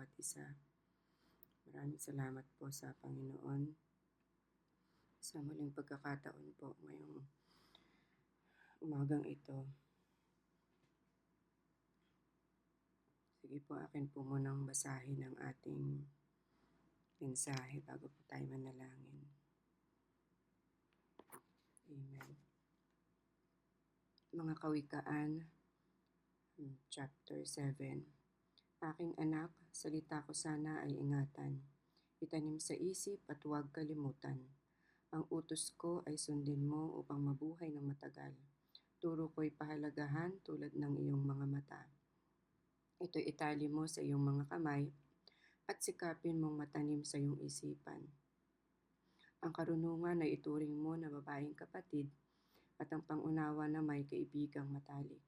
bawat isa. Maraming salamat po sa Panginoon sa muling pagkakataon po ngayong umagang ito. Sige po, akin po munang basahin ang ating mensahe bago po tayo manalangin. Amen. Mga Kawikaan, chapter 7. Aking anak, salita ko sana ay ingatan. Itanim sa isip at huwag kalimutan. Ang utos ko ay sundin mo upang mabuhay ng matagal. Turo ko'y pahalagahan tulad ng iyong mga mata. Ito'y itali mo sa iyong mga kamay at sikapin mong matanim sa iyong isipan. Ang karunungan ay ituring mo na babaeng kapatid at ang pangunawa na may kaibigang matalik.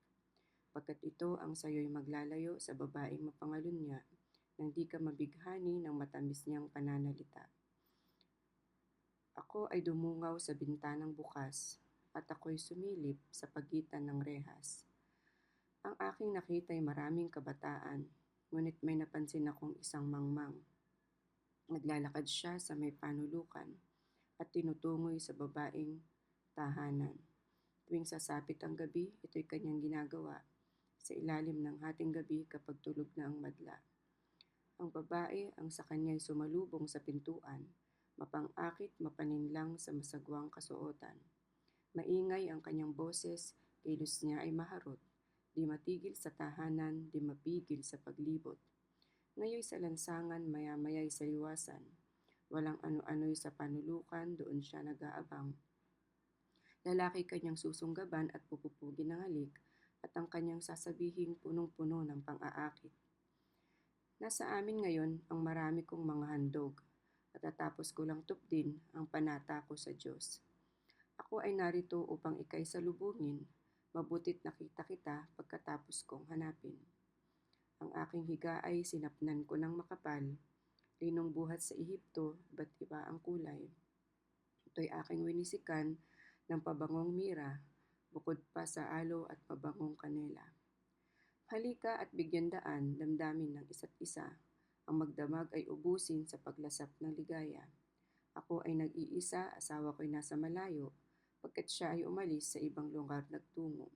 Pagkat ito ang sayo'y maglalayo sa babaeng mapangalunya nang di ka mabighani ng matamis niyang pananalita. Ako ay dumungaw sa bintanang bukas at ako'y sumilip sa pagitan ng rehas. Ang aking nakita ay maraming kabataan, ngunit may napansin akong isang mangmang. Naglalakad siya sa may panulukan at tinutungoy sa babaeng tahanan. Tuwing sasapit ang gabi, ito'y kanyang ginagawa sa ilalim ng hating gabi kapag tulog na ang madla. Ang babae ang sa kanya'y sumalubong sa pintuan, mapang-akit mapaninlang sa masagwang kasuotan. Maingay ang kanyang boses, kilos niya ay maharot, di matigil sa tahanan, di mapigil sa paglibot. Ngayoy sa lansangan, maya-maya'y sa liwasan. Walang ano-ano'y sa panulukan, doon siya nag-aabang. Lalaki kanyang susunggaban at pupupugin ng halik, at ang kanyang sasabihing punong-puno ng pang-aakit. Nasa amin ngayon ang marami kong mga handog, at tatapos ko lang tupdin ang panata ko sa Diyos. Ako ay narito upang ika'y salubungin, mabutit nakita kita pagkatapos kong hanapin. Ang aking higa ay sinapnan ko ng makapal, linong buhat sa Ehipto, ba't iba ang kulay. Ito'y aking winisikan ng pabangong mira, bukod pa sa alo at pabangong kanela. Halika at bigyan daan, damdamin ng isa't isa. Ang magdamag ay ubusin sa paglasap ng ligaya. Ako ay nag-iisa, asawa ko'y nasa malayo, pagkat siya ay umalis sa ibang lugar nagtungo.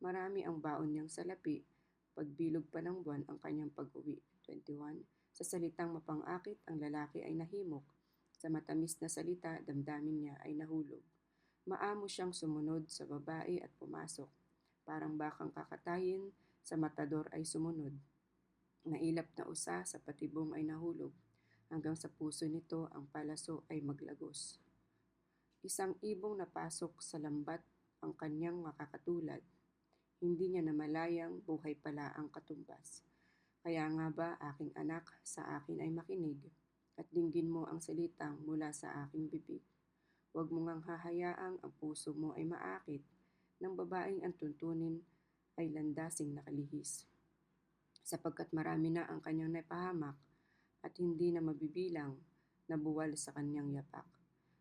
Marami ang baon niyang salapi, pagbilog pa ng buwan ang kanyang pag-uwi. 21. Sa salitang mapang-akit, ang lalaki ay nahimok. Sa matamis na salita, damdamin niya ay nahulog. Maamo siyang sumunod sa babae at pumasok. Parang bakang kakatayin, sa matador ay sumunod. Nailap na usa sa patibong ay nahulog. Hanggang sa puso nito ang palaso ay maglagos. Isang ibong napasok sa lambat ang kanyang makakatulad. Hindi niya namalayang buhay pala ang katumbas. Kaya nga ba, aking anak, sa akin ay makinig, at dinggin mo ang salitang mula sa aking bibig. Huwag mo ngang hahayaang ang puso mo ay maakit, ng babaeng ang tuntunin ay landasing nakalihis. Sapagkat marami na ang kanyang napahamak, at hindi na mabibilang nabuwal sa kanyang yapak.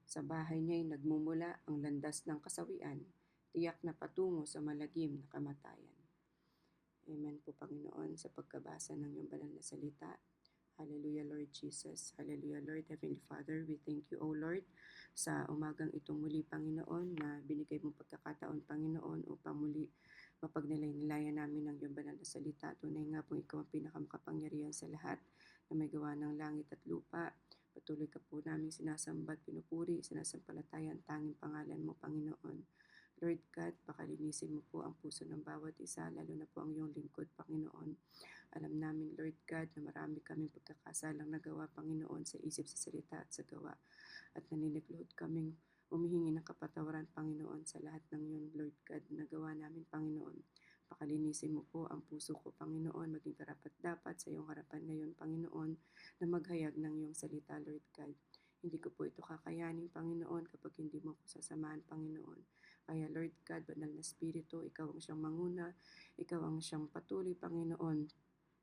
Sa bahay niya'y nagmumula ang landas ng kasawian, tiyak na patungo sa malagim na kamatayan. Amen po, Panginoon, sa pagkabasa ng iyong banal na salita. Hallelujah, Lord Jesus. Hallelujah, Lord Heavenly Father. We thank you, O Lord, sa umagang itong muli, Panginoon, na binigay mong pagkakataon, Panginoon, upang muli mapagnilay-nilayan namin ang iyong banal na salita. Tunay nga pong ikaw ang pinakamakapangyarihan sa lahat na may gawa ng langit at lupa. Patuloy ka po namin sinasambat, pinupuri, sinasampalataya ang tanging pangalan mo, Panginoon. Lord God, pakalinisin mo po ang puso ng bawat isa, lalo na po ang iyong lingkod, Panginoon. Alam namin, Lord God, na marami kaming pagkakasalang nagawa, Panginoon, sa isip, sa salita at sa gawa. At naniniklod kaming humihingi ng kapatawaran, Panginoon, sa lahat ng iyong, Lord God, na nagawa namin, Panginoon. Pakalinisin mo po ang puso ko, Panginoon, maging karapat-dapat sa iyong harapan ngayon, Panginoon, na maghayag ng iyong salita, Lord God. Hindi ko po ito kakayanin, Panginoon, kapag hindi mo ako sasamahan, Panginoon. Kaya, Lord God, banal na Espiritu, ikaw ang siyang manguna, ikaw ang siyang patuloy, Panginoon,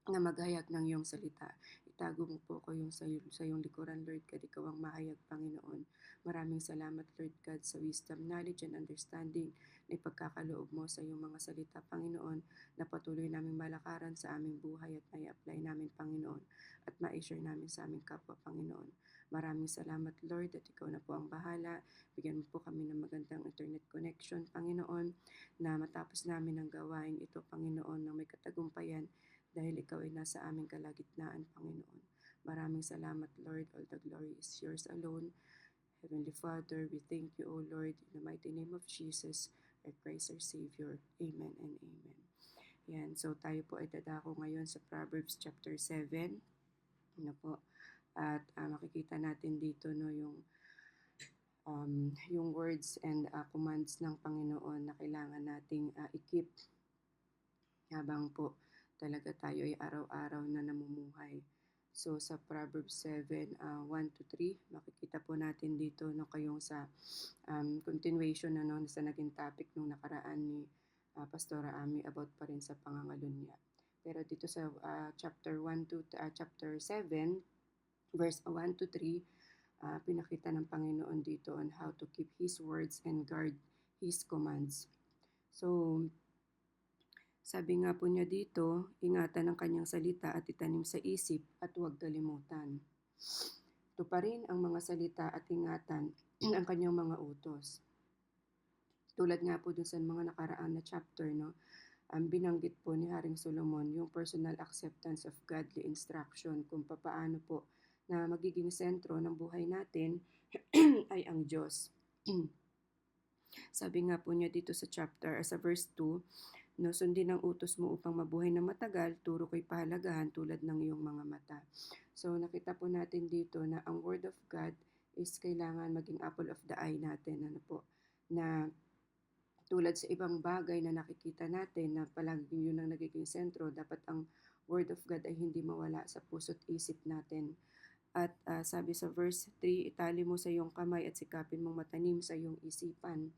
na maghayag ng iyong salita. Itago mo po ko yung sa iyong likuran, Lord God, ikaw ang mahayag, Panginoon. Maraming salamat, Lord God, sa wisdom, knowledge, and understanding na ipagkakaloob mo sa iyong mga salita, Panginoon, na patuloy naming malakaran sa aming buhay at may apply namin, Panginoon, at ma-share namin sa aming kapwa, Panginoon. Maraming salamat, Lord, at ikaw na po ang bahala. Bigyan mo po kami ng magandang internet connection, Panginoon, na matapos namin ang gawain ito, Panginoon, na may katagumpayan dahil ikaw ay nasa aming kalagitnaan, Panginoon. Maraming salamat, Lord. All the glory is yours alone. Heavenly Father, we thank you, O Lord, in the mighty name of Jesus, our Christ, our Savior. Amen and amen. Yan, so tayo po ay dadako ngayon sa Proverbs chapter 7. Ano po? At makikita natin dito no yung words and commands ng Panginoon na kailangan nating i-keep habang po talaga tayo ay araw-araw na namumuhay. So sa Proverbs 7, 1 to 3, makikita po natin dito no, kayong sa continuation na no, sa naging topic nung nakaraan ni Pastora Ami about pa rin sa pangangalunya. Pero dito sa chapter 1 to chapter 7, verse 1 to 3, pinakita ng Panginoon dito on how to keep His words and guard His commands. So, sabi nga po niya dito, ingatan ang kanyang salita at itanim sa isip at huwag kalimutan. Tuparin ang mga salita at ingatan ang kanyang mga utos. Tulad nga po dun sa mga nakaraan na chapter, no, binanggit po ni Haring Solomon yung personal acceptance of godly instruction kung paano po na magiging sentro ng buhay natin ay ang Diyos. Sabi nga po niya dito sa chapter, sa verse 2, no, sundin ang utos mo upang mabuhay na matagal, turo ko'y pahalagahan tulad ng iyong mga mata. So nakita po natin dito na ang Word of God is kailangan maging apple of the eye natin. Ano po? Na tulad sa ibang bagay na nakikita natin na palaging yun ang nagiging sentro, dapat ang Word of God ay hindi mawala sa puso't isip natin. At sabi sa verse 3, itali mo sa iyong kamay at sikapin mong matanim sa iyong isipan.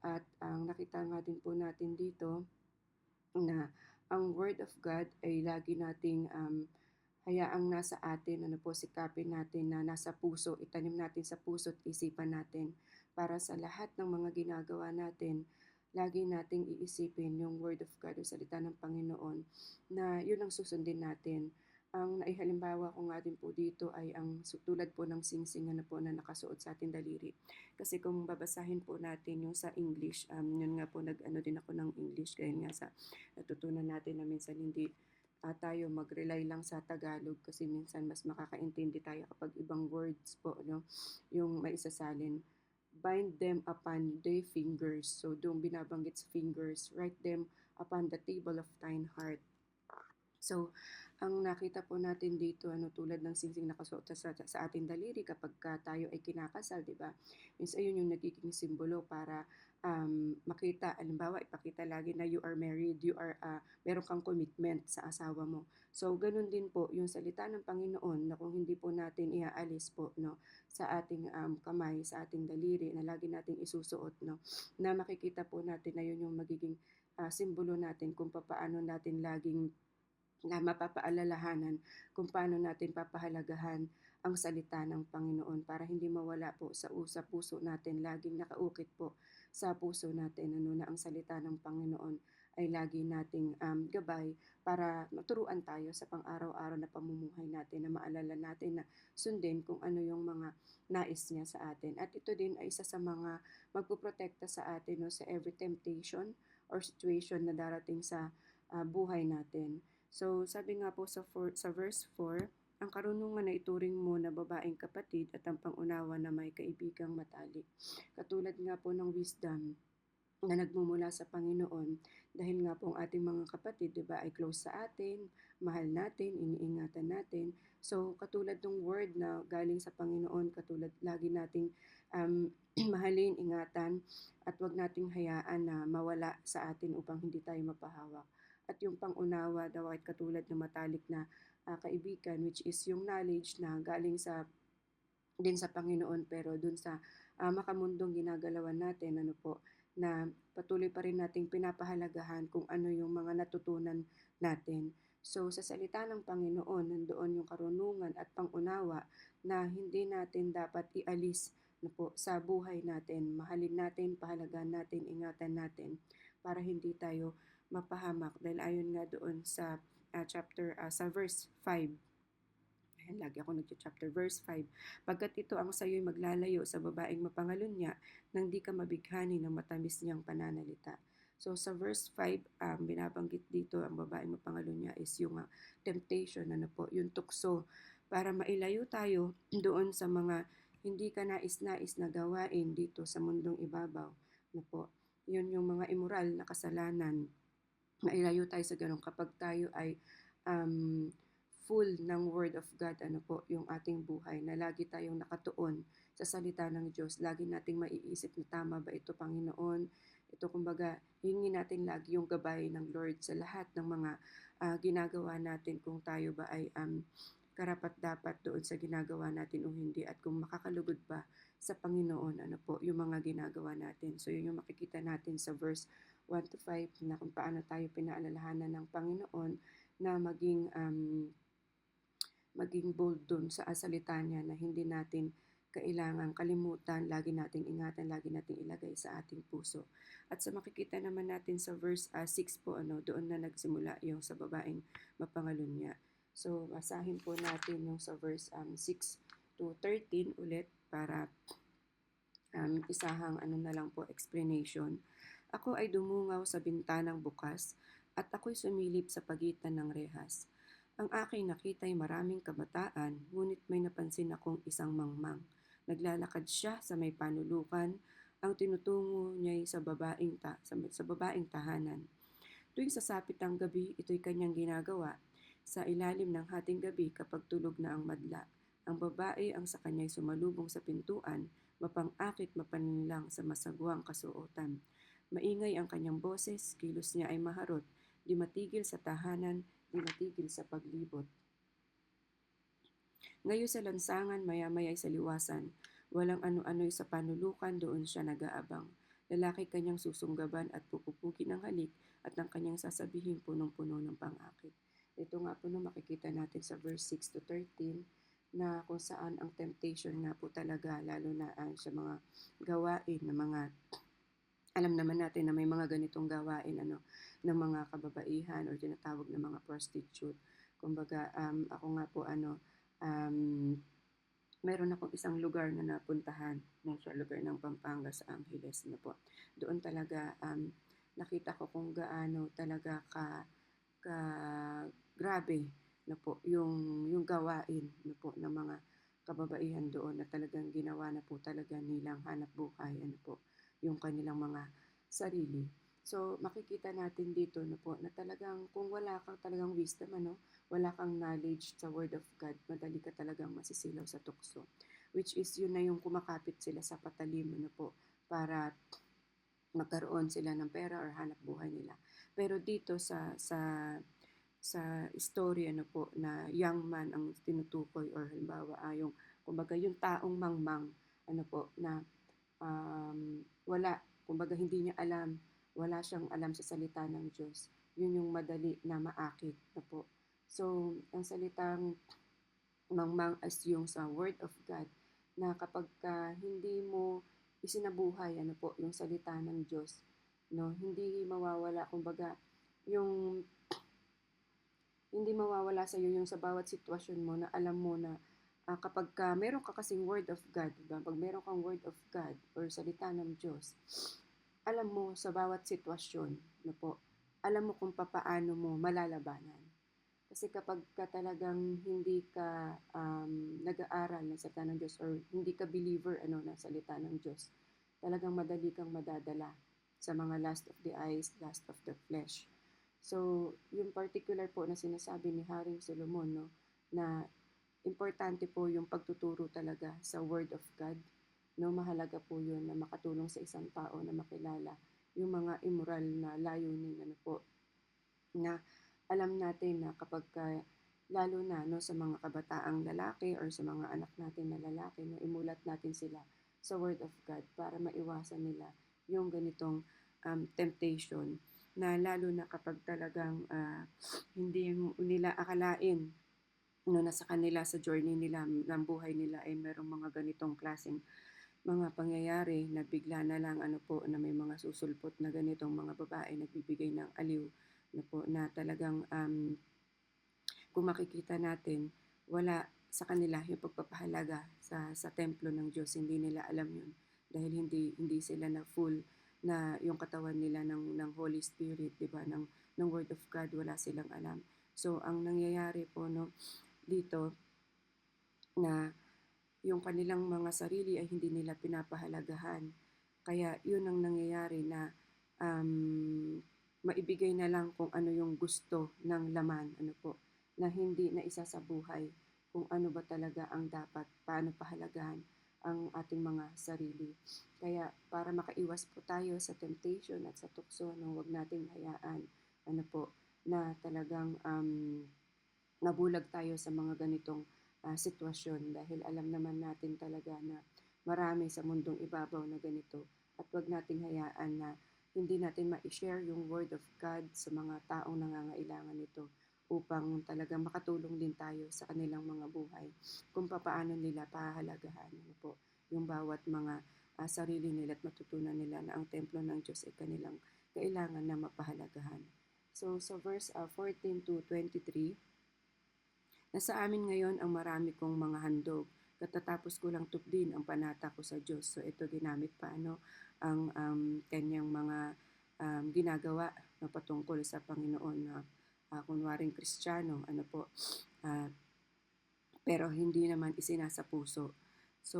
At ang nakita nga din po natin dito, na ang Word of God ay lagi nating hayaang nasa atin, ano po, sikapin natin na nasa puso, itanim natin sa puso at isipan natin para sa lahat ng mga ginagawa natin, lagi nating iisipin yung Word of God o salita ng Panginoon na yun ang susundin natin. Ang naihalimbawa ko nga din po dito ay ang tulad po ng singsing na po na nakasuot sa ating daliri. Kasi kung babasahin po natin yung sa English, yun nga po nag-ano din ako ng English dahil nga sa natutunan natin na minsan hindi tayo mag-rely lang sa Tagalog kasi minsan mas makakaintindi tayo kapag ibang words po, no, yung may isasalin. Bind them upon their fingers. So doon binabanggit sa fingers, write them upon the table of thine heart. So, ang nakita po natin dito, ano, tulad ng singsing nakasuot sa ating daliri kapag tayo ay kinakasal, di ba? Means ayun yung nagiging simbolo para makita, alimbawa, ipakita lagi na you are married, meron kang commitment sa asawa mo. So, ganun din po yung salita ng Panginoon na kung hindi po natin iaalis po, no, sa ating kamay, sa ating daliri na lagi nating isusuot, no, na makikita po natin na yun yung magiging simbolo natin kung paano natin laging na mapapaalalahanan kung paano natin papahalagahan ang salita ng Panginoon para hindi mawala po sa puso natin, laging nakaukit po sa puso natin ano, na ang salita ng Panginoon ay lagi nating gabay para maturuan tayo sa pang-araw-araw na pamumuhay natin, na maalala natin na sundin kung ano yung mga nais niya sa atin. At ito din ay isa sa mga magpuprotekta sa atin, no, sa every temptation or situation na darating sa buhay natin. So, sabi nga po sa verse 4, ang karunungan na ituring mo na babaeng kapatid at ang pangunawa na may kaibigang matalik. Katulad nga po ng wisdom na nagmumula sa Panginoon dahil nga po ang ating mga kapatid, di ba, ay close sa atin, mahal natin, iniingatan natin. So, katulad ng word na galing sa Panginoon, katulad lagi nating mahalin, ingatan, at wag nating hayaan na mawala sa atin upang hindi tayo mapahawak. At yung pangunawa daw ay katulad ng matalik na kaibigan, which is yung knowledge na galing din sa Panginoon, pero dun sa makamundong ginagalawan natin, ano po, na patuloy pa rin nating pinapahalagahan kung ano yung mga natutunan natin. So sa salita ng Panginoon, nandoon yung karunungan at pangunawa na hindi natin dapat ialis na po sa buhay natin. Mahalin natin, pahalagaan natin, ingatan natin para hindi tayo mapahamak. Dahil ayon nga doon sa sa verse 5. Ayan, lagi ako nag-chapter verse 5. Pagkat ito ang sayo'y maglalayo sa babaeng mapangalunya nang di ka mabighani ng matamis niyang pananalita. So sa verse 5, binabanggit dito ang babaeng mapangalunya is yung temptation, ano po, yung tukso para mailayo tayo doon sa mga hindi ka nais-nais na gawain dito sa mundong ibabaw. Ano po, yun yung mga immoral na kasalanan. Mailayo tayo sa ganun kapag tayo ay um, full ng Word of God, ano po, yung ating buhay, na lagi tayong nakatuon sa salita ng Diyos. Lagi nating maiisip na tama ba ito, Panginoon? Ito, kumbaga, hingi natin lagi yung gabay ng Lord sa lahat ng mga ginagawa natin, kung tayo ba ay karapat-dapat doon sa ginagawa natin o hindi, at kung makakalugod ba sa Panginoon, ano po, yung mga ginagawa natin. So, yun yung makikita natin sa verse 1 to 5 na kung paano tayo pinaalalahanan ng Panginoon na maging bold dun sa salita niya, na hindi natin kailangang kalimutan, lagi nating ingatan, lagi nating ilagay sa ating puso. At sa makikita naman natin sa verse 6 po, doon na nagsimula yung sa babaeng mapangalunya. So, basahin po natin yung sa verse 6 to 13 ulit para isahang na lang po explanation. Ako ay dumungaw sa bintanang bukas at ako'y sumilip sa pagitan ng rehas. Ang aking nakita ay maraming kabataan, ngunit may napansin akong isang mangmang. Naglalakad siya sa may panulukan, ang tinutungo niya ay sa babaeng tahanan. Tuwing sasapit ang gabi, ito'y kanyang ginagawa. Sa ilalim ng hating gabi kapag tulog na ang madla, ang babae ang sa kanya'y sumalubong sa pintuan, mapang-akit mapanlinlang sa masagwang kasuotan. Maingay ang kanyang boses, kilos niya ay maharot, di matigil sa tahanan, di matigil sa paglibot. Ngayon sa lansangan, maya-maya'y sa liwasan. Walang ano-ano'y sa panulukan, doon siya nag-aabang. Lalaki kanyang susunggaban at pupupugin ng halik at ang kanyang sasabihin punong-puno ng pang-akit. Ito nga po makikita natin sa verse 6 to 13 na kung saan ang temptation nga po talaga, lalo na sa mga gawain na mga alam naman natin na may mga ganitong gawain ng mga kababaihan or tinatawag na mga prostitute. Kumbaga ako nga po meron akong isang lugar na napuntahan, sa lugar ng Pampanga sa Angeles na po. Doon talaga nakita ko kung gaano talaga ka grabe na po yung gawain na po ng mga kababaihan doon, na talagang ginawa na po talaga nilang hanap buhay, po, yung kanilang mga sarili. So, makikita natin dito na po na talagang kung wala kang talagang wisdom, wala kang knowledge sa Word of God, madali ka talagang masisilaw sa tukso. Which is yun na yung kumakapit sila sa patalim, po, para magkaroon sila ng pera or hanap buhay nila. Pero dito sa story po na young man ang tinutukoy, or halimbawa yung kumbaga yung taong mangmang po na wala, kumbaga hindi niya alam, wala siyang alam sa salita ng Diyos. Yun yung madali na maakit na po. So, ang salitang mangmang as yung sa Word of God, na kapag hindi mo isinabuhay po yung salita ng Diyos, hindi mawawala, kumbaga yung hindi mawawala sa iyo yung sa bawat sitwasyon mo na alam mo na kapag meron ka kasing Word of God, diba? Pag meron kang Word of God or salita ng Diyos, alam mo sa bawat sitwasyon po, alam mo kung papaano mo malalabanan. Kasi kapag ka talagang hindi ka nag-aaral ng salita ng Diyos, or hindi ka believer ng salita ng Diyos, talagang madali kang madadala sa mga lust of the eyes, lust of the flesh. So, yung particular po na sinasabi ni Haring Solomon, na importante po yung pagtuturo talaga sa Word of God. Mahalaga po yun na makatulong sa isang tao na makilala yung mga immoral na layunin po, na alam natin na kapag lalo na sa mga kabataang lalaki or sa mga anak natin na lalaki, imulat natin sila sa Word of God para maiwasan nila yung ganitong temptation. na lalo na kapag talagang hindi nila akalain no, na sa kanila, sa journey nila ng buhay nila ay merong mga ganitong klaseng mga pangyayari na bigla na lang ano po na may mga susulpot na ganitong mga babae nagbibigay ng aliw na po na talagang kung makikita natin wala sa kanila yung pagpapahalaga sa templo ng Diyos. Hindi nila alam yun dahil hindi sila na full na yung katawan nila ng Holy Spirit, 'di ba? Ng Word of God, wala silang alam. So ang nangyayari po no dito na yung kanilang mga sarili ay hindi nila pinapahalagahan. Kaya yun ang nangyayari na um, maibigay na lang kung ano yung gusto ng laman, ano po, na hindi na isa sa buhay kung ano ba talaga ang dapat, paano pahalagahan ang ating mga sarili. Kaya para makaiwas po tayo sa temptation at sa tukso, no, wag nating hayaan, ano po, na talagang nabulag tayo sa mga ganitong sitwasyon dahil alam naman natin talaga na marami sa mundong ibabaw na ganito at wag nating hayaan na hindi natin ma-share yung word of God sa mga taong nangangailangan nito upang talagang makatulong din tayo sa kanilang mga buhay kung paano nila pahalagahan ano po, yung bawat mga sarili nila at matutunan nila na ang templo ng Diyos ay kanilang kailangan na mapahalagahan. So sa verse 14 to 23, nasa amin ngayon ang marami kong mga handog. Katatapos ko lang tupdin ang panata ko sa Diyos. So ito ginamit pa ang kanyang mga ginagawa na patungkol sa Panginoon na kunwaring Kristiyano, ano po, uh, pero hindi naman isinasa puso. So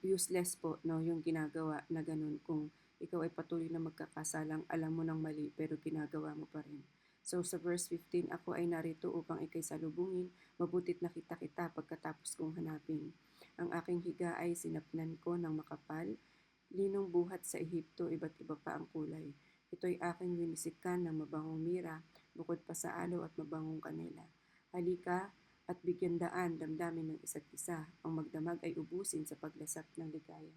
useless po no yung ginagawa na ganun kung ikaw ay patuloy na magkakasalang alam mo ng mali pero ginagawa mo pa rin. So sa verse 15, ako ay narito upang ikay salubungin, mabutit nakita kita pagkatapos kong hanapin. Ang aking higa ay sinapnan ko ng makapal, linong buhat sa Ehipto, iba't iba pa ang kulay. Ito'y aking winisikan ng mabangong mira, bukod pa sa aloe at mabangong kanela. Halika at bigyan daan damdamin ng isa't isa. Ang magdamag ay ubusin sa paglasap ng ligaya.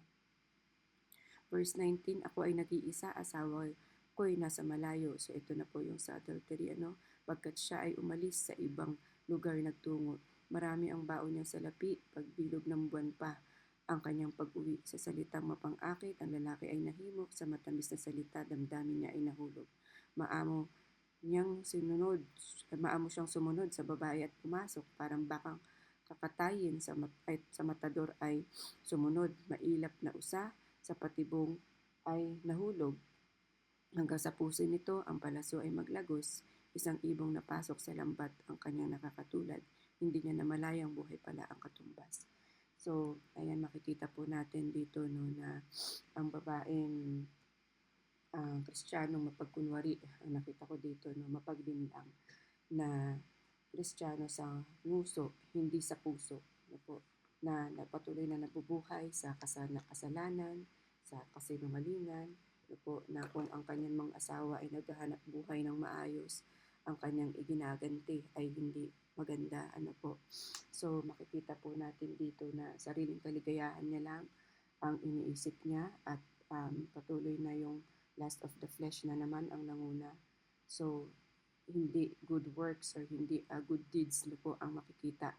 Verse 19, ako ay nag-iisa, asawa ko'y nasa malayo. So ito na po yung sa adultery, ano? Pagkat siya ay umalis sa ibang lugar nagtungo. Marami ang baon niyang salapi, pagbilog ng buwan pa ang kanyang pag-uwi. Sa salitang mapang-akit, ang lalaki ay nahimok, sa matamis na salita, damdamin niya ay nahulog. Maamo maamo siyang sumunod sa babae at pumasok, parang bakang kakatayin sa matador ay sumunod, mailap na usa, sa patibong ay nahulog. Hanggang sa puso nito, ang palaso ay maglagos, isang ibong napasok sa lambat ang kanyang nakakatulad, hindi niya namalayang buhay pala ang katumbas. So, ayan makikita po natin dito no, na ang babaeng Kristiyanong mapagkunwari, ang nakita ko dito, no, mapaglinlang na Kristiyano sa nguso, hindi sa puso. Ano po, na patuloy na nabubuhay sa kasalanan, sa kasinungalingan, ano po, na kung ang kanyang mga asawa ay naghahanap buhay ng maayos, ang kanyang iginaganti ay hindi maganda, ano po. So makikita po natin dito na sariling kaligayahan niya lang ang iniisip niya at patuloy na yung lust of the flesh na naman ang nanguna. So hindi good works or hindi good deeds na po ang makikita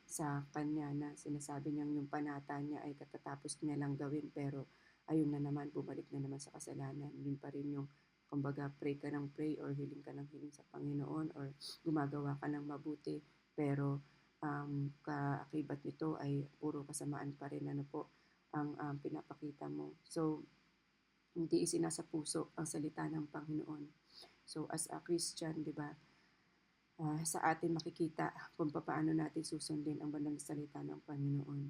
sa kanya na sinasabi niyang yung panata niya ay katatapos niya lang gawin pero ayun na naman, bumalik na naman sa kasalanan. Yun pa rin yung kumbaga pray ka ng pray or hiling ka ng hiling sa Panginoon or gumagawa ka ng mabuti pero kaakibat nito ay puro kasamaan pa rin ano po ang pinapakita mo. So hindi isinasa puso ang salita ng Panginoon. So as a Christian, di ba, sa atin makikita kung paano natin susundin ang banal na salita ng Panginoon.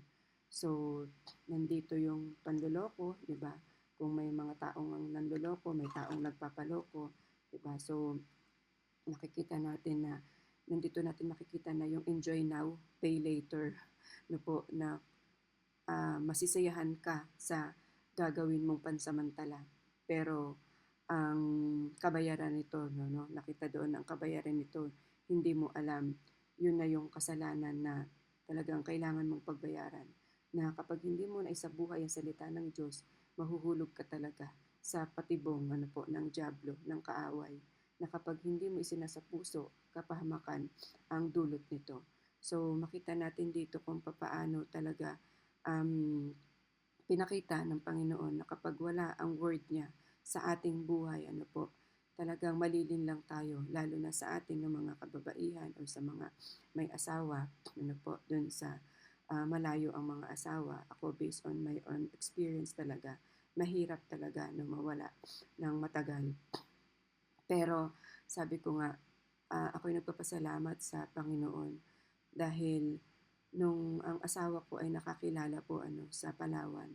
So nandito yung panloloko, di ba? Kung may mga taong nanloloko, may taong nagpapaloko, di ba? So nakikita natin na nandito natin makikita na yung enjoy now, pay later, no po, na masisiyahan ka sa gagawin mong pansamantala. Pero ang kabayaran nito, no, nakita doon ang kabayaran nito, hindi mo alam, yun na yung kasalanan na talagang kailangan mong pagbayaran. Na kapag hindi mo na isabuhay ang salita ng Diyos, mahuhulog ka talaga sa patibong ano po, ng diablo, ng kaaway. na kapag hindi mo isinasa puso, kapahamakan ang dulot nito. So makita natin dito kung papaano talaga um, pinakita ng Panginoon na kapag wala ang word niya sa ating buhay, ano po, talagang malilin lang tayo, lalo na sa ating ng mga kababaihan o sa mga may asawa, ano po, dun sa malayo ang mga asawa. Ako, based on my own experience talaga, mahirap talaga no mawala ng matagal. Pero sabi ko nga, ako'y nagpapasalamat sa Panginoon dahil nung ang asawa ko ay nakakilala po sa Palawan,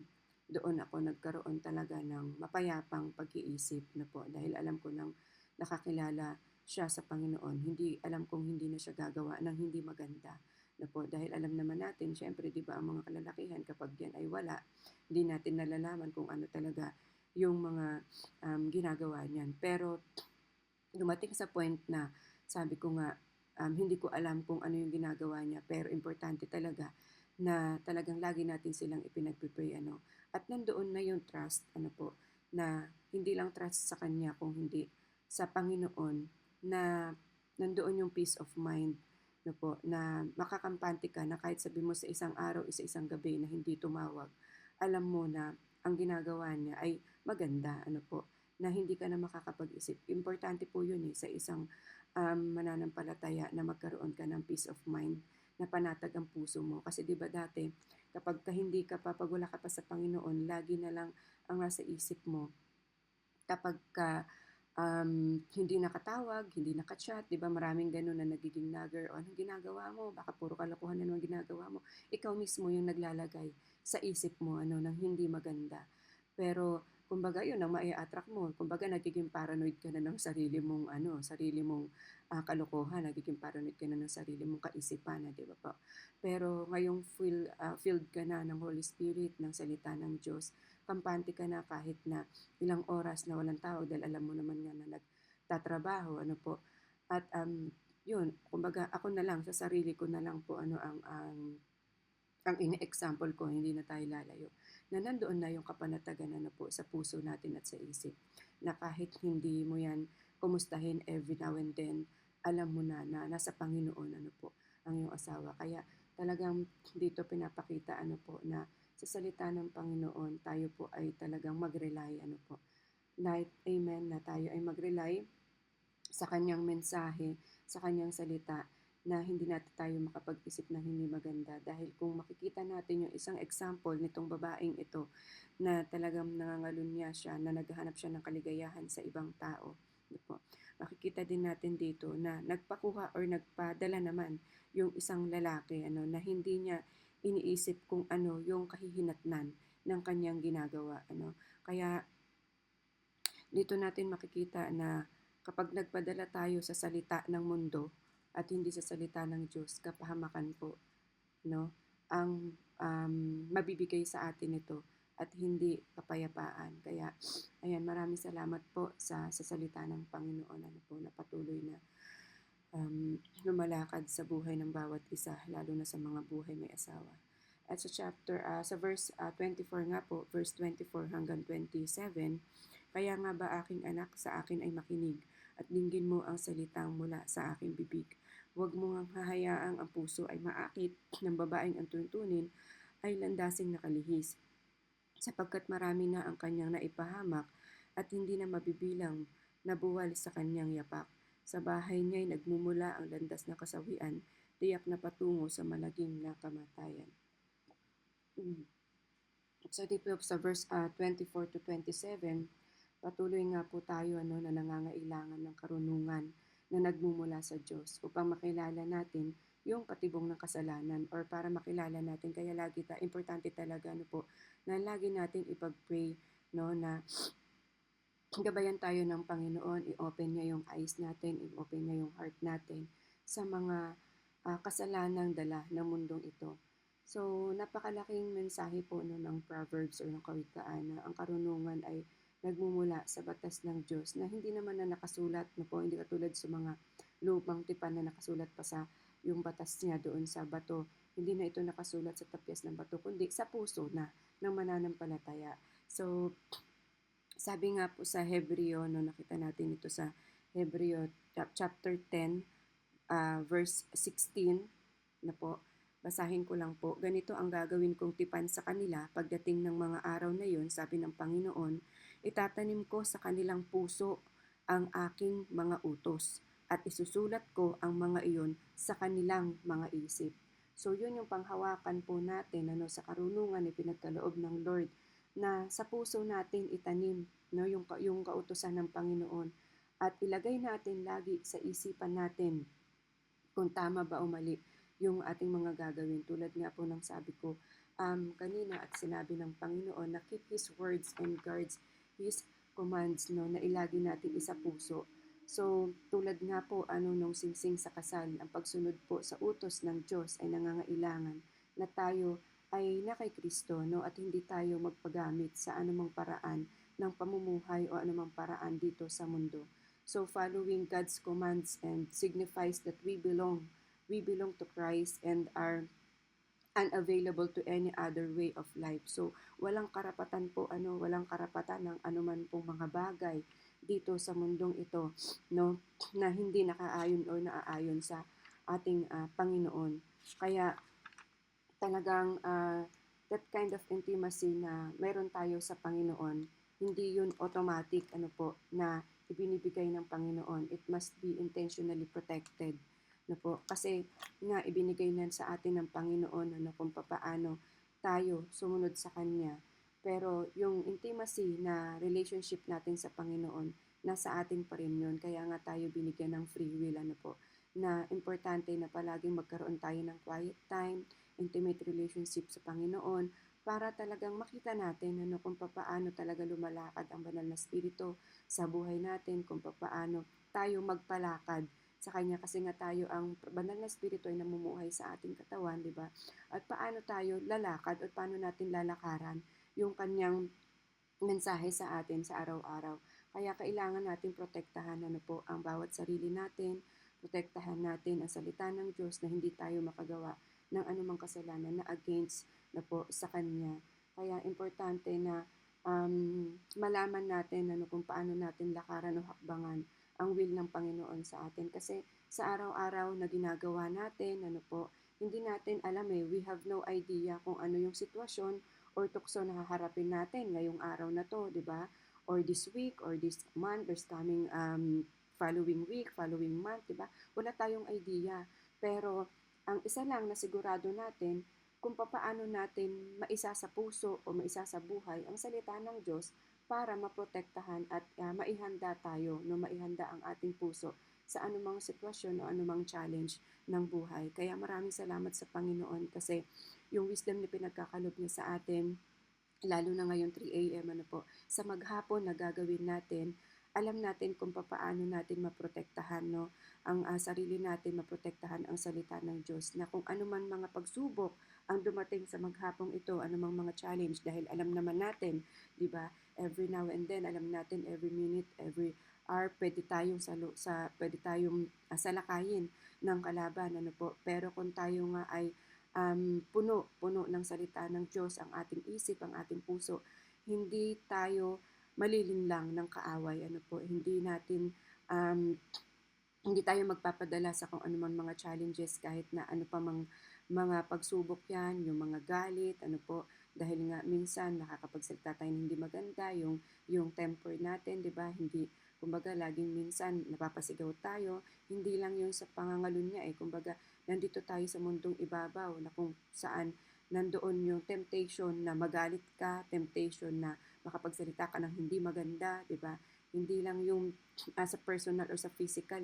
doon ako nagkaroon talaga ng mapayapang pag-iisip na po dahil alam ko nang nakakilala siya sa Panginoon, hindi alam kong hindi na siya gagawa ng hindi maganda na po dahil alam naman natin, syempre, di ba, ang mga kalalakihan kapag yan ay wala, hindi natin nalalaman kung ano talaga yung mga ginagawa niyan. Pero dumating sa point na sabi ko nga, hindi ko alam kung ano yung ginagawa niya, pero importante talaga na talagang lagi natin silang ipinagpipray, at nandoon na yung trust, po, na hindi lang trust sa Kanya, kung hindi sa Panginoon, na nandoon yung peace of mind, po, na makakampante ka na kahit sabi mo sa isang araw, isang gabi na hindi tumawag, alam mo na ang ginagawa niya ay maganda, po, na hindi ka na makakapag-isip. Importante po yun sa isang mananampalataya na magkaroon ka ng peace of mind, na panatag ang puso mo. Kasi di ba dati, kapag hindi ka pa, pag wala ka pa sa Panginoon, lagi na lang ang nasa isip mo, kapag ka hindi nakatawag, hindi nakachat, di ba maraming ganun na nagiging nagger, o anong ginagawa mo, baka puro kalokohan na naman ginagawa mo. Ikaw mismo yung naglalagay sa isip mo ng hindi maganda. Pero kumbaga yun ang mai-attract mo. Kumbaga nagiging paranoid ka na ng sarili mong kalokohan, nagiging paranoid ka na ng sarili mong kaisipan, di ba po? Pero ngayong filled ka na ng Holy Spirit, ng salita ng Diyos, kampante ka na kahit na ilang oras na walang tawag dahil alam mo naman nga na nagtatrabaho, po. At yun, kumbaga ako na lang, sa sarili ko na lang po ang ini-example ko, hindi na tayo lalayo, na nandoon na yung kapanatagan po sa puso natin at sa isip, na kahit hindi mo yan kumustahin every now and then, alam mo na nasa Panginoon po ang iyong asawa. Kaya talagang dito pinapakita po na sa salita ng Panginoon tayo po ay talagang mag-rely po. Like, amen, na tayo ay mag-rely sa kanyang mensahe, sa kanyang salita, na hindi natin tayo makapag-isip ng hindi maganda. Dahil kung makikita natin yung isang example nitong babaeng ito, na talagang nangangalunya siya, na naghahanap siya ng kaligayahan sa ibang tao, po, makikita din natin dito na nagpakuha or nagpadala naman yung isang lalaki na hindi niya iniisip kung ano yung kahihinatnan ng kanyang ginagawa. Kaya dito natin makikita na kapag nagpadala tayo sa salita ng mundo at hindi sa salita ng Diyos, kapahamakan po, ang mabibigay sa atin ito at hindi kapayapaan. Kaya, ayan, maraming salamat po sa salita ng Panginoon, po, na patuloy na lumalakad sa buhay ng bawat isa, lalo na sa mga buhay may asawa. At sa verse 24 nga po, verse 24 hanggang 27, kaya nga ba aking anak, sa akin ay makinig, at dinggin mo ang salitang mula sa aking bibig. Huwag mo ngang hahayaang ang puso ay maakit ng babaeng ang tuntunin ay landasing nakalihis, sapagkat marami na ang kanyang naipahamak at hindi na mabibilang na buwal sa kanyang yapak. Sa bahay niya'y nagmumula ang landas na kasawian, tiyak na patungo sa malagim na kamatayan. So dito sa verse 24 to 27, patuloy nga po tayo na nangangailangan ng karunungan na nagmumula sa Diyos upang makilala natin yung patibong ng kasalanan, or para makilala natin. Kaya importante talaga po, na lagi nating ipag-pray, na gabayan tayo ng Panginoon, i-open niya yung eyes natin, i-open niya yung heart natin sa mga kasalanang dala ng mundong ito. So, napakalaking mensahe po ng Proverbs or ng kawikaan na ang karunungan ay nagmumula sa batas ng Diyos, na hindi naman na nakasulat po, hindi katulad sa mga lumang tipan na nakasulat pa sa yung batas niya doon sa bato. Hindi na ito nakasulat sa tapyas ng bato, kundi sa puso na ng mananampalataya. So, sabi nga po sa Hebreo, nakita natin ito sa Hebreo chapter 10, verse 16 na po. Basahin ko lang po. Ganito ang gagawin kong tipan sa kanila pagdating ng mga araw na yon, sabi ng Panginoon, itatanim ko sa kanilang puso ang aking mga utos at isusulat ko ang mga iyon sa kanilang mga isip. So yun yung panghawakan po natin sa karunungan na pinagkaloob ng Lord na sa puso natin itanim yung kautusan ng Panginoon at ilagay natin lagi sa isipan natin kung tama ba o mali yung ating mga gagawin. Tulad nga po ng sabi ko kanina at sinabi ng Panginoon na keep His words and guards His commands, na ilagi natin isa puso. So, tulad nga po nung singsing sa kasal, ang pagsunod po sa utos ng Diyos ay nangangailangan na tayo ay na kay Kristo, at hindi tayo magpagamit sa anumang paraan ng pamumuhay o anumang paraan dito sa mundo. So following God's commands and signifies that we belong to Christ and are unavailable to any other way of life. So walang karapatan po walang karapatan ng anuman pong mga bagay dito sa mundong ito, na hindi nakaayon o naaayon sa ating Panginoon. Kaya talagang that kind of intimacy na meron tayo sa Panginoon, hindi yun automatic na ibinibigay ng Panginoon. It must be intentionally protected. Kasi nga ibinigay na sa atin ng Panginoon kung paano tayo sumunod sa Kanya. Pero yung intimacy na relationship natin sa Panginoon, nasa atin pa rin yun. Kaya nga tayo binigyan ng free will na importante na palaging magkaroon tayo ng quiet time, intimate relationship sa Panginoon, para talagang makita natin kung paano talaga lumalakad ang banal na spirito sa buhay natin, kung paano tayo magpalakad sa Kanya, kasi nga tayo, ang banal na spirito ay namumuhay sa ating katawan, di ba? At paano tayo lalakad at paano natin lalakaran yung Kanyang mensahe sa atin sa araw-araw. Kaya kailangan natin protektahan ang bawat sarili natin, protektahan natin ang salita ng Diyos na hindi tayo makagawa ng anumang kasalanan na against sa Kanya. Kaya importante na malaman natin kung paano natin lakaran o hakbangan ang will ng Panginoon sa atin. Kasi sa araw-araw na ginagawa natin, hindi natin alam we have no idea kung ano yung sitwasyon or tukso na haharapin natin ngayong araw na to, di ba? Or this week, or this month, there's coming following week, following month, di ba? Wala tayong idea. Pero ang isa lang na sigurado natin, kung paano natin maisa sa puso o maisa sa buhay ang salita ng Diyos para maprotektahan at maihanda tayo, maihanda ang ating puso sa anumang sitwasyon o anumang challenge ng buhay. Kaya maraming salamat sa Panginoon kasi yung wisdom na pinagkakalob niya sa atin, lalo na ngayon 3 a.m. Sa maghapon na gagawin natin, alam natin kung paano natin maprotektahan ang sarili natin, maprotektahan ang salita ng Diyos, na kung anuman mga pagsubok ang dumating sa maghapong ito, anumang mga challenge, dahil alam naman natin, di ba, every now and then, alam natin every minute, every hour, pwede tayong salakayin ng kalaban, pero kung tayo nga ay puno ng salita ng Diyos, ang ating isip, ang ating puso, hindi tayo malilinlang ng kaaway. Hindi tayo magpapadala sa kung anumang mga challenges, kahit na mga pagsubok yan, yung mga galit, dahil nga minsan nakakapagsalita tayo hindi maganda, yung temper natin, di ba? Hindi, kumbaga, laging minsan napapasigaw tayo, hindi lang yung sa pangangalunya kumbaga, nandito tayo sa mundong ibabaw na kung saan nandoon yung temptation na magalit ka, temptation na makapagsalita ka ng hindi maganda, di ba? Hindi lang yung sa personal or sa physical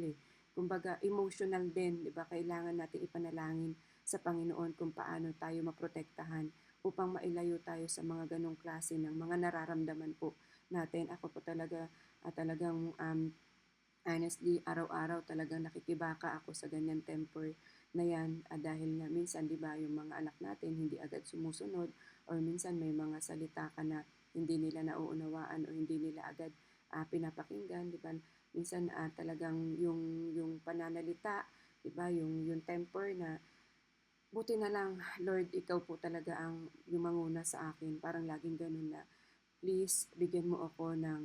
kumbaga emotional din, di ba? Kailangan natin ipanalangin sa Panginoon kung paano tayo maprotektahan upang mailayo tayo sa mga ganong klase ng mga nararamdaman po natin. Ako po talagang honestly, araw-araw talagang nakikibaka ako sa ganyan temper na yan, dahil nga minsan, di ba, yung mga anak natin hindi agad sumusunod, or minsan may mga salita ka na hindi nila nauunawaan o hindi nila agad pinapakinggan, di ba? Minsan talagang yung pananalita, di ba, yung temper na buti na lang, Lord, ikaw po talaga ang yumanguna sa akin. Parang laging ganun na, please, bigyan mo ako ng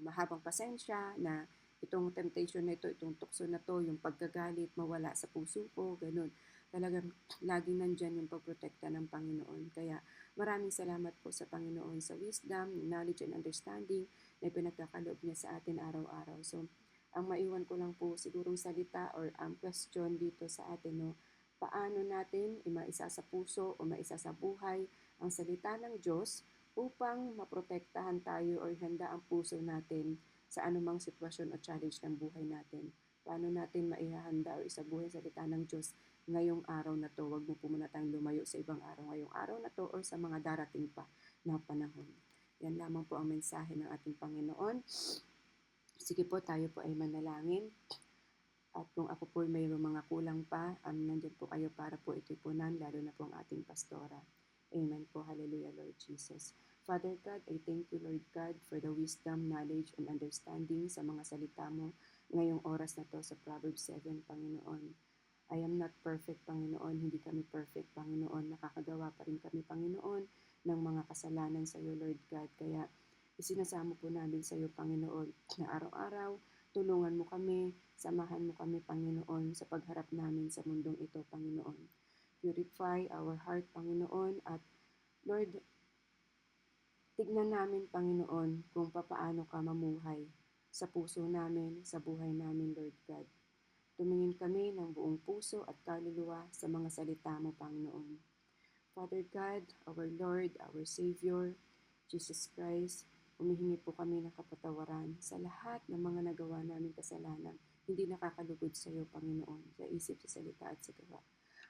mahabang pasensya na itong temptation na ito, itong tukso na to, yung pagkagalit, mawala sa puso ko, ganun. Talagang laging nandyan yung pagprotekta ng Panginoon. Kaya maraming salamat po sa Panginoon sa wisdom, knowledge, and understanding na pinagkakaloob niya sa atin araw-araw. So, ang maiwan ko lang po sigurong salita or question dito sa atin, no, paano natin maisa sa puso o maisa sa buhay ang salita ng Diyos upang maprotektahan tayo or handa ang puso natin sa anumang sitwasyon o challenge ng buhay natin. Paano natin maihahanda o isabuhay ang salita ng Diyos ngayong araw na to? Huwag mo po muna tayong lumayo sa ibang araw ngayong araw na to or sa mga darating pa na panahon. Yan lamang po ang mensahe ng ating Panginoon. Sige po, tayo po ay manalangin. At kung ako po ay mayroong mga kulang pa, nandiyan po kayo para po itipunan, lalo na po ang ating pastora. Amen po. Hallelujah, Lord Jesus. Father God, I thank you, Lord God, for the wisdom, knowledge, and understanding sa mga salita mo ngayong oras na to sa Proverbs 7, Panginoon. I am not perfect, Panginoon. Hindi kami perfect, Panginoon. Nakakagawa pa rin kami, Panginoon, ng mga kasalanan sa iyo, Lord God. Kaya isinasamo po namin sa iyo, Panginoon, na araw-araw, tulungan mo kami, samahan mo kami, Panginoon, sa pagharap namin sa mundong ito, Panginoon. Purify our heart, Panginoon, at Lord, tignan namin, Panginoon, kung papaano ka mamuhay sa puso namin, sa buhay namin, Lord God. Tumingin kami ng buong puso at kaluluwa sa mga salita mo, Panginoon. Father God, our Lord, our Savior, Jesus Christ, humihingi po kami ng kapatawaran sa lahat ng mga nagawa namin kasalanan, hindi nakakalugod sa iyo, Panginoon, sa isip, sa salita at sa gawa.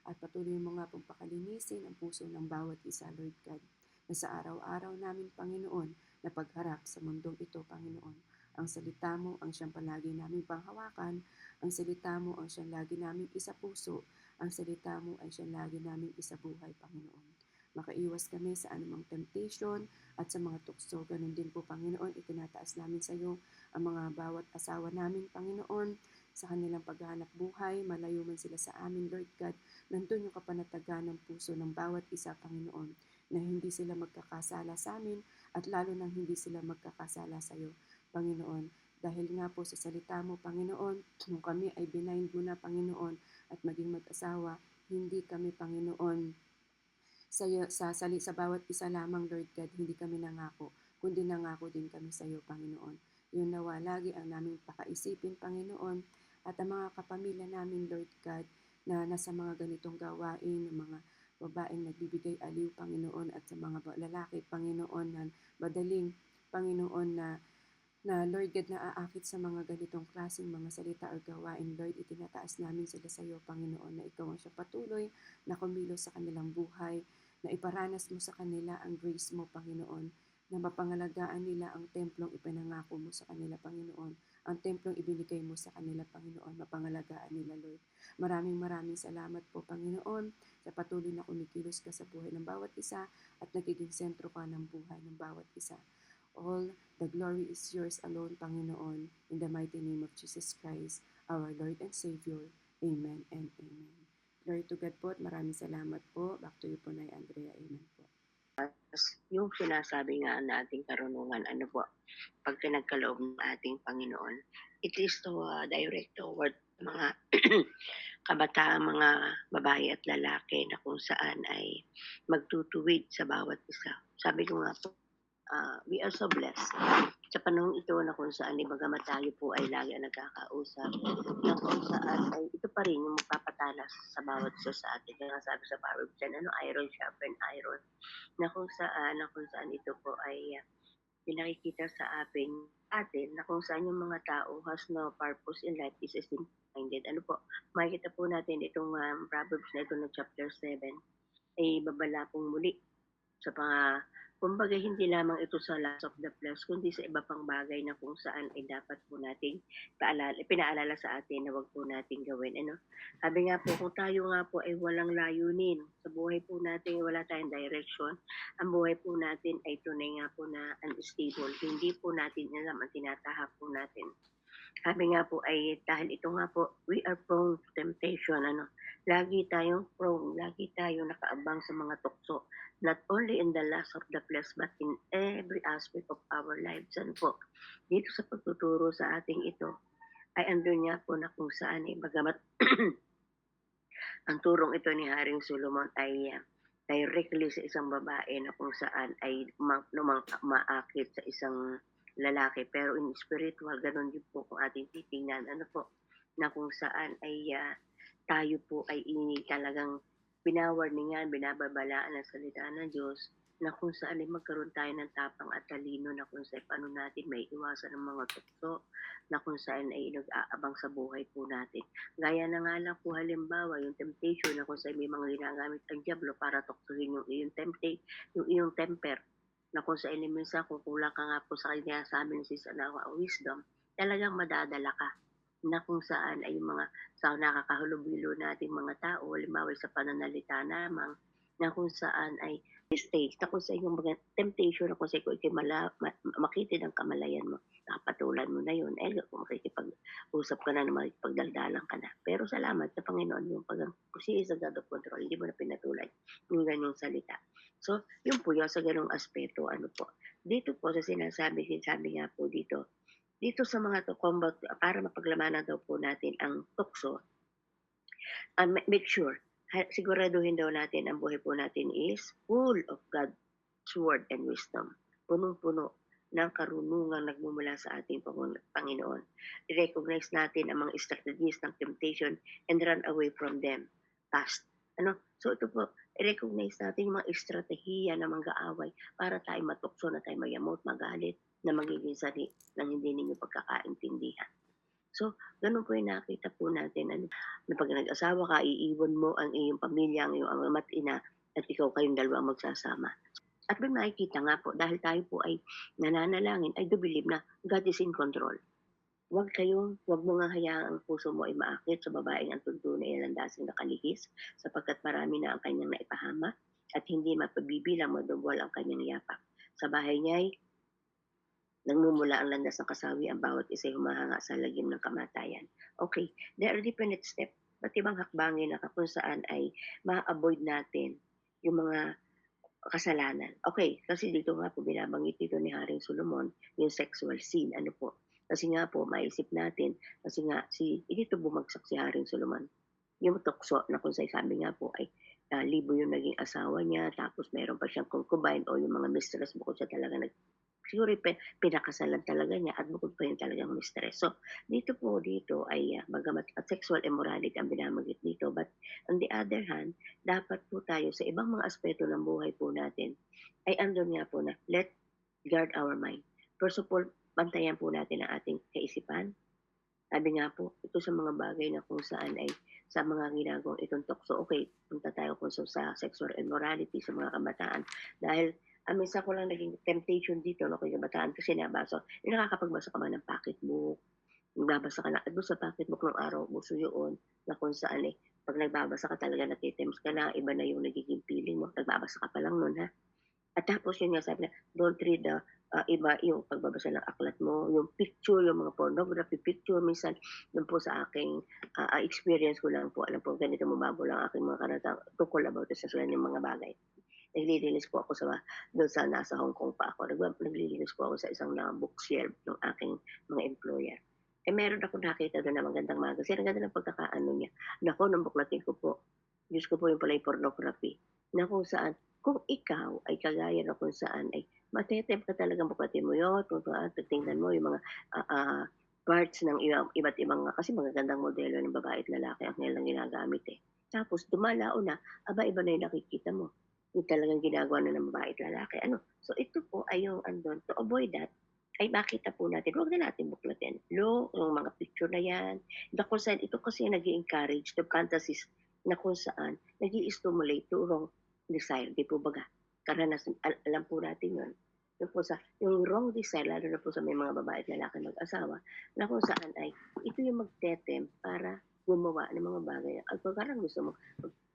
At patuloy mo nga pong pakalinisin ang puso ng bawat isa, Lord God, na sa araw-araw namin, Panginoon, na pagharap sa mundong ito, Panginoon. Ang salita mo ang siyang palagi naming panghawakan, ang salita mo ang siyang lagi naming isa puso, ang salita mo ay siyang lagi naming isa buhay, Panginoon. Makaiwas kami sa anumang temptation at sa mga tukso. Ganun din po, Panginoon, itinataas namin sa iyo ang mga bawat asawa namin, Panginoon, sa kanilang paghahanap buhay, malayo man sila sa amin, Lord God. Nandun yung kapanatagan ng puso ng bawat isa, Panginoon, na hindi sila magkakasala sa amin at lalo nang hindi sila magkakasala sa iyo, Panginoon. Dahil nga po sa salita mo, Panginoon, kung kami ay binind mo na, Panginoon, at maging mag-asawa, hindi kami, Panginoon, sa bawat isa lamang, Lord God, hindi kami nangako, kundi nangako din kami sa iyo, Panginoon. Yun nawa lagi ang naming pakaisipin, Panginoon, at ang mga kapamilya namin, Lord God, na nasa mga ganitong gawain, ng mga babaeng nagbibigay aliw, Panginoon, at sa mga lalaki, Panginoon, na madaling, Panginoon, na Lord God, na aakit sa mga ganitong klaseng mga salita o gawain, Lord, itinataas namin sila sa iyo, Panginoon, na ikaw ang siya patuloy na kumilos sa kanilang buhay, na iparanas mo sa kanila ang grace mo, Panginoon, na mapangalagaan nila ang templong ipinangako mo sa kanila, Panginoon, ang templong ibinigay mo sa kanila, Panginoon, mapangalagaan nila, Lord. Maraming salamat po, Panginoon, sa patuloy na kumikilos ka sa buhay ng bawat isa at nagiging sentro ka ng buhay ng bawat isa. All the glory is yours alone, Panginoon, in the mighty name of Jesus Christ, our Lord and Savior. Amen and amen. Glory to God po at maraming salamat po. Back to you po, Nay Andrea. Amen po. Yung sinasabi nga nating karunungan, ano po, pag pinagkaloob ng ating Panginoon, it is to direct toward mga kabataan, mga babae at lalaki na kung saan ay magtutuwid sa bawat isa. Sabi ko nga po, we are so blessed sa panahon ito na kung saan bagamat tayo po ay lagi nagkakausap na kung saan ay ito pa rin yung magpapatalas sa bawat isa sa atin. Kaya sabi sa Proverbs, iron sharpen iron, na kung saan ito po ay pinakikita sa atin na kung saan yung mga tao has no purpose in life is simple-minded. Ano po, makikita po natin itong Proverbs na ito na chapter 7 ay babala pong muli sa kumbaga hindi lamang ito sa lust of the flesh, kundi sa iba pang bagay na kung saan ay dapat po nating pinaalala sa atin na wag po nating gawin. Ano? Sabi nga po, kung tayo nga po ay walang layunin sa buhay po natin, wala tayong direction, ang buhay po natin ay tunay nga po na unstable. Hindi po natin alam ang tinatahak po natin. Sabi nga po ay dahil ito nga po, we are prone to temptation. Ano? Lagi tayong prone, lagi tayong nakaabang sa mga tukso. Not only in the lust of the flesh, but in every aspect of our lives. Ano po? Dito sa pagtuturo sa ating ito, ay andun nga po na kung saan, bagamat ang turong ito ni Haring Solomon ay, directly sa isang babae na kung saan ay umaakit sa isang lalaki. Pero in spiritual, gano'n din po kung ating titingnan, ano po, na kung saan ay, tayo po ay talagang binawarningan, binababalaan ng salita ng Diyos na kung saan ay magkaroon tayo ng tapang at talino na kung saan paano natin maiiwasan ang mga tukso na kung saan ay nag-aabang sa buhay po natin. Gaya na nga lang po halimbawa yung temptation na kung saan may mga ginagamit ang diablo para tuksohin yung iyong temper na kung saan minsan kung kulang ka nga po sa kanya sabi ni Sis Anawa wisdom, talagang madadala ka na kung saan ay yung mga sa nakakahulubilo nating mga tao, halimbawa sa pananalita lamang, na kung saan ay mistakes, na kung saan yung mga temptation na kung saan kung ikay makitid ang kamalayan mo, nakapatulan mo na yun, kung makikipag-usap ka na, makikipagdaldalan ka na. Pero salamat sa Panginoon, yung she is a God of control, hindi mo na pinatulan yung ganyang salita. So, yun po yun, sa ganong aspeto, ano po. Dito po sa sinasabi nga po dito sa mga to combat para mapaglamanan daw po natin ang tukso, make sure siguraduhin daw natin ang buhay po natin is full of God's word and wisdom. Punong-puno ng karunungan nagmumula sa ating Panginoon. I-recognize natin ang mga strategies ng temptation and run away from them fast. So ito po, i-recognize natin yung mga estratehiya ng mga away para tayo matukso, na tayo mayamot, magalit, na magiging sari ng hindi ninyo pagkakaintindihan. So, ganun po yung nakita po natin, na pag nag-asawa ka, iiwan mo ang iyong pamilya, ang iyong ama't ina, at ikaw kayong dalawa ang magsasama. At may makikita nga po, dahil tayo po ay nananalangin, I do believe na God is in control. Huwag mo nga hayaan ang puso mo ay maakit sa babaeng ang tuntunay ay landasing nakalihis, sapagkat marami na ang kanyang naipahama, at hindi mapabibilang madugwal ang kanyang yapak. Sa bahay niya ay nagmumula ang landas ng kasawi, ang bawat isa'y humahanga sa lagim ng kamatayan. Okay, there are different steps. Ba't ibang hakbangin na kung saan ay ma-avoid natin yung mga kasalanan. Okay, kasi dito nga po binabanggit dito ni Haring Solomon yung sexual sin. Ano po? Kasi nga po, maisip natin, kasi nga, dito bumagsak si Haring Solomon. Yung tukso na kung sabi nga po ay libo yung naging asawa niya, tapos meron pa siyang concubine o yung mga mistress bukod siya talaga siguro pinakasalan talaga niya at bukod pa yun talagang mistress. So, dito ay bagamat at sexual immorality ang binabanggit dito, but on the other hand, dapat po tayo sa ibang mga aspeto ng buhay po natin ay andun nga po na let guard our mind. First of all, bantayan po natin ang ating kaisipan. Sabi nga po, ito sa mga bagay na kung saan ay sa mga ginagawang itong tukso, okay, punta tayo kung sa sexual immorality sa mga kabataan. Dahil minsan ko lang naging temptation dito no, kung kabataan kasi nabasa, nakakapagbasa ka man ng pocketbook, nagbabasa ka na, doon sa pocketbook ng araw, uso yun, na kung saan pag nagbabasa ka talaga natitems ka na, iba na yung nagiging feeling mo, nagbabasa ka pa lang nun ha. At tapos yun nga sabi na, don't read the iba yung pagbabasa ng aklat mo, yung picture, yung mga pornography picture, minsan yun po sa aking experience ko lang po, alam po, ganito mababaw lang aking mga karatang tukol about sa yung mga bagay. Naglilinis po ako doon sa nasa Hong Kong pa ako. Naglilinis po ako sa isang bookshelf ng aking mga employer. Meron ako nakita doon na magandang magazine. Ang ganda ng pagkakaano niya. Nako, nung buklatin ko po, Diyos ko po yung pala yung pornography. Na kung saan, kung ikaw ay kagaya na kung saan ay matetempt ka talagang buklatin mo yun, kung saan tingnan mo yung mga parts ng iba't ibang, kasi magagandang modelo ng babae at lalaki ang nilang ginagamit Tapos dumalao na, iba na yung nakikita mo yung talagang ginagawa na ng babae at lalaki. So ito po ay yung andun. To avoid that, ay makita po natin, huwag na natin buklatin. Yung mga picture na yan. Kung saan, ito kasi nag encourage the fantasies na kung saan nag stimulate to wrong desire. Di po baga? Karanasan, alam po natin yun. Yung wrong desire, lalo na po sa may mga babae at lalaki mag-asawa, na kung saan ay, ito yung magtetem para gumawa ng mga bagay. At parang gusto mo,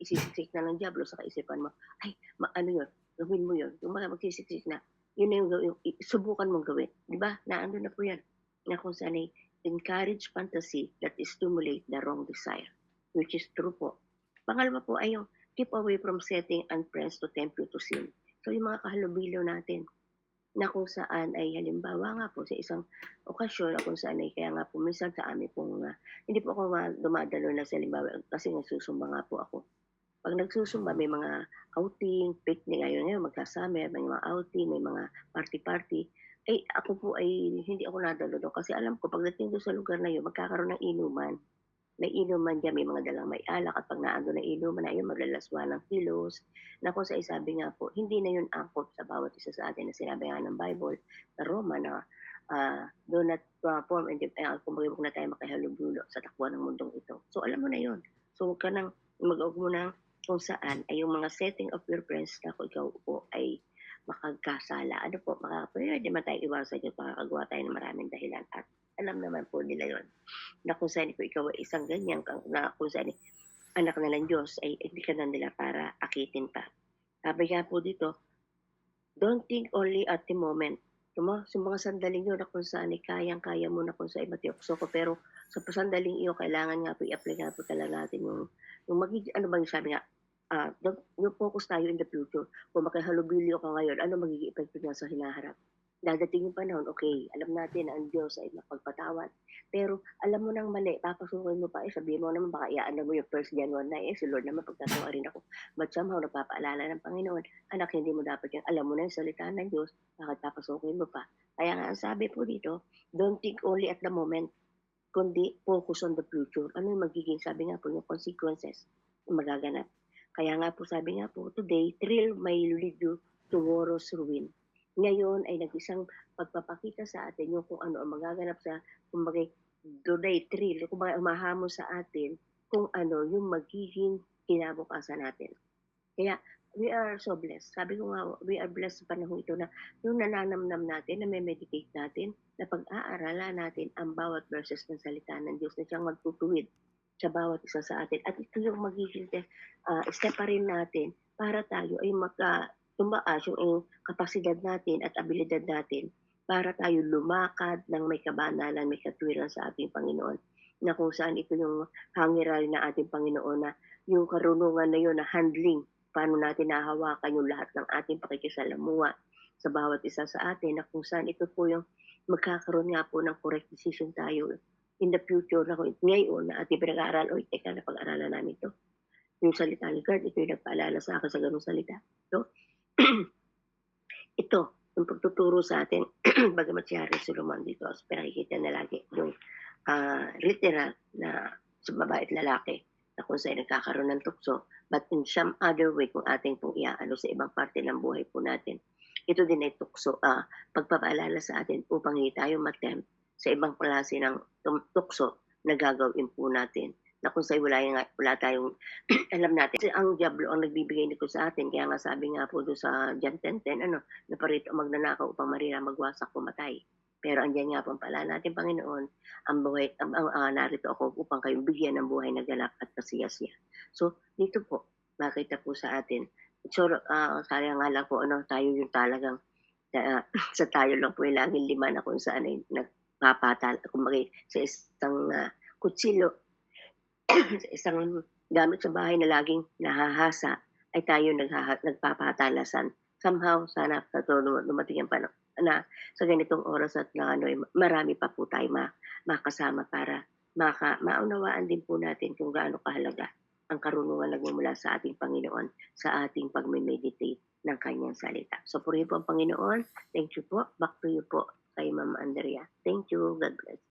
isisiksik na ng diablo sa kaisipan mo, ay, ano yun, gawin mo yun. Yung mga magsisiksik na, yun na yung subukan mong gawin. Di ba? Naano na po yan. Na kung saan ay encourage fantasy that stimulate the wrong desire, which is true po. Pangalawa po ay yung keep away from setting and friends to tempt you to sin. So yung mga kahalubilo natin, na kung saan ay halimbawa nga po sa isang okasyon na kung saan ay kaya nga po minsan sa amin pong, hindi po ako dumadalo na sa halimbawa kasi nagsusumba nga po ako. 'Pag nagsusumba may mga outing, picnic, ayun ngayon magka-summer, may mga outing, may mga party-party. Eh, ako po ay hindi ako nadalo dun kasi alam ko pagdating dun sa lugar na yun magkakaroon ng inuman. May inuman diyan, may mga dalang may alak at 'pag naandun na inuman na yun maglalaswa ng kilos, na kung sa sabi nga po, hindi na yun angkop sa bawat isa sa atin na sinabi nga ng Bible sa Roma na, "Do not, form and kumbaga huwag na tayong makihalubilo sa takbuhan ng mundong ito." So, alam mo na yun. So, huwag mo ng kung saan ay yung mga setting of your friends na kung ikaw po ay makagkasala. Ano po, puwede naman tayong iwasan yun, makakagawa tayo ng maraming dahilan at alam naman po nila yun na kung saan kung ikaw ay isang ganyan na kung saan anak na ng Diyos ay hindi ka na nila para akitin pa. Sabi nga po dito, don't think only at the moment. Sa mga sandaling yun na kung saan ay kayang-kaya mo na kung saan matiokso ko pero sa sandaling iyon kailangan nga po i-apply nga po talaga natin yung magiging ano bang sabi nga, yung focus tayo in the future. Kung makihalubilo ka ngayon, ano magiging epekto niya sa hinaharap? Dadating yung panahon, okay, alam natin na ang Diyos ay mapagpatawad. Pero alam mo ng mali, papasukin mo pa, sabihin mo naman baka iaano mo yung 1 January na, si Lord naman pagtatawarin ako. But somehow nagpapaalala ng Panginoon, anak hindi mo dapat yan, alam mo na yung salita ng Diyos, bakit papasukin mo pa? Kaya nga ang sabi po dito, don't think only at the moment, kundi focus on the future. Ano yung magiging, sabi nga po, yung consequences na magaganap. Kaya nga po, sabi nga po, today, thrill may lead you tomorrow's ruin. Ngayon ay nag-isang pagpapakita sa atin yung kung ano ang magaganap sa, kumbaga, today, thrill, kumbaga, umahamon sa atin kung ano yung magiging kinabukasan natin. Kaya, we are so blessed. Sabi ko nga, we are blessed sa panahon ito na yung nananamnam natin, na may meditate natin, na pag-aaralan natin ang bawat verses ng salita ng Diyos na siyang magtutuwid sa bawat isa sa atin. At ito yung magiging step pa rin natin para tayo ay tumaas yung kapasidad natin at abilidad natin para tayo lumakad ng may kabanalan, may katwiran sa ating Panginoon. Na kung saan ito yung hangiran na ating Panginoon na yung karunungan na yun na handling, paano natin nahawakan yung lahat ng ating pakikisalamuha sa bawat isa sa atin na kung saan ito po yung magkakaroon nga po ng correct decision tayo in the future na ngayon na ating pinag-aaral, o teka na pag-aralan namin ito. Yung salita ni God, ito yung nagpaalala sa akin sa ganung salita. So, ito, yung pagtuturo sa atin, bagamat si Hari Solomon dito, pero nakikita na lagi yung literal na sa babae at lalaki na kung saan nagkakaroon ng tukso, but in some other way kung ating pong iaano sa ibang parte ng buhay po natin. Ito din ay tukso, pagpapaalala sa atin upang hindi tayo matempt sa ibang klase ng tukso na gagawin po natin na kung sa'yo wala tayong alam natin. Kasi ang diablo ang nagbibigay nito sa atin. Kaya nga sabi nga po doon sa John 10:10, na parito ang magnanakaw upang marira, magwasak, pumatay. Pero andiyan nga po ang paalala natin, Panginoon, ang buhay, narito ako upang kayong bigyan ng buhay na ganap at kasiyasiya. So, dito po, makita po sa atin. So, sayang nga lang po, tayo yung talagang, sa tayo lang po yung laging lima na kung saan ay nagpapatal, kumbaga sa isang kutsilo, sa isang gamit sa bahay na laging nahahasa, ay tayo nagpapatalasan. Somehow, sana dumating ang panahon na sa ganitong oras at na marami pa po tayo makasama para maunawaan din po natin kung gaano kahalaga ang karunungan nagmumula sa ating Panginoon sa ating pagme-meditate ng kanyang salita. So, purihin po ang Panginoon. Thank you po. Back to you po kay Ma'am Andrea. Thank you. God bless.